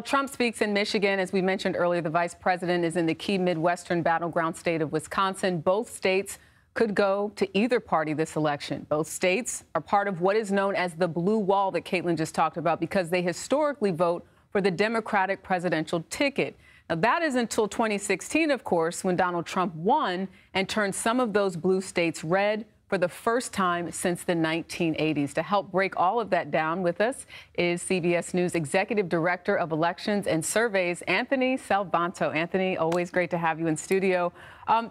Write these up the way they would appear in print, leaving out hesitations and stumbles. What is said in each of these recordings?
Trump speaks in Michigan. As we mentioned earlier, the vice president is in the key Midwestern battleground state of Wisconsin. Both states could go to either party this election. Both states are part of what is known as the blue wall that Caitlin just talked about because they historically vote for the Democratic presidential ticket. Now, that is until 2016, of course, when Donald Trump won and turned some of those blue states red for the first time since the 1980s. To help break all of that down with us is CBS News Executive Director of Elections and Surveys, Anthony Salvanto. Anthony, always great to have you in studio.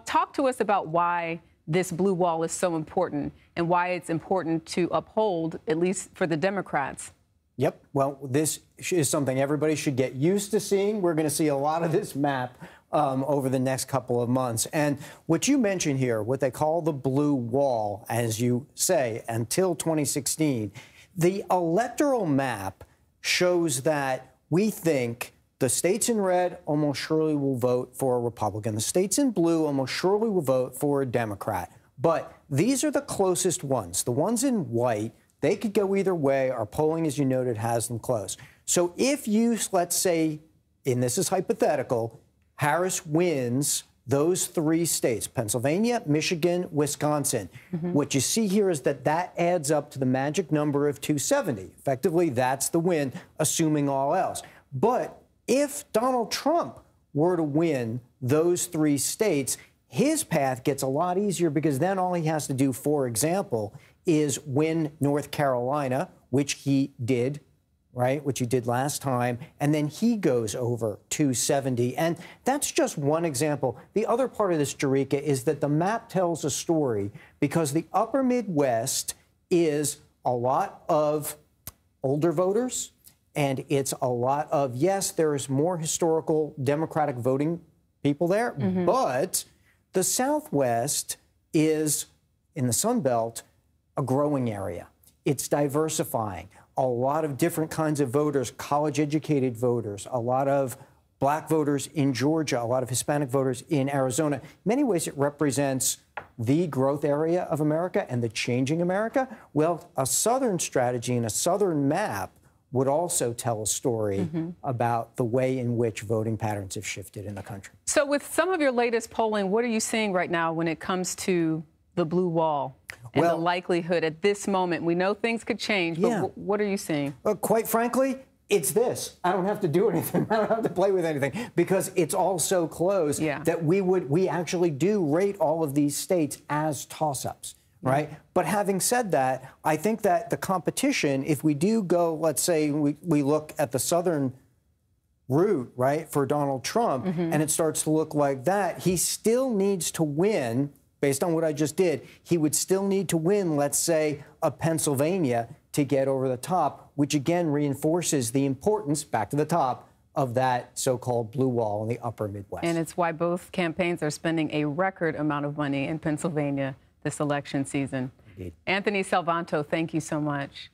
Talk to us about why this blue wall is so important and why it's important to uphold, at least for the Democrats. Yep. Well, this is something everybody should get used to seeing. We're going to see a lot of this map over the next couple of months. And what you mentioned here, what they call the blue wall, as you say, until 2016, the electoral map shows that we think the states in red almost surely will vote for a Republican. The states in blue almost surely will vote for a Democrat. But these are the closest ones. The ones in white, they could go either way. Our polling, as you noted, has them close. So if you, let's say, and this is hypothetical, Harris wins those three states, Pennsylvania, Michigan, Wisconsin. What you see here is that that adds up to the magic number of 270. Effectively, that's the win, assuming all else. But if Donald Trump were to win those three states, his path gets a lot easier because then all he has to do, for example, is win North Carolina, which he did, right, which he did last time, and then he goes over 270. And that's just one example. The other part of this, Jerika, is that the map tells a story because the upper Midwest is a lot of older voters, and it's a lot of, yes, there is more historical Democratic voting people there, but the Southwest is, in the Sun Belt, a growing area. It's diversifying. A lot of different kinds of voters, college-educated voters, a lot of black voters in Georgia, a lot of Hispanic voters in Arizona. In many ways, it represents the growth area of America and the changing America. Well, a Southern strategy and a Southern map would also tell a story about the way in which voting patterns have shifted in the country. So with some of your latest polling, what are you seeing right now when it comes to the blue wall and the likelihood at this moment? We know things could change, but what are you seeing? Well, quite frankly, it's this. I don't have to do anything. I don't have to play with anything because it's all so close that we actually do rate all of these states as toss-ups. Right. But having said that, I think that the competition, if we do go, let's say we look at the Southern route, right, for Donald Trump, and it starts to look like that, he still needs to win, based on what I just did, he would still need to win, let's say, a Pennsylvania to get over the top, which again reinforces the importance, back to the top, of that so-called blue wall in the upper Midwest. And it's why both campaigns are spending a record amount of money in Pennsylvania this election season. Indeed. Anthony Salvanto, thank you so much.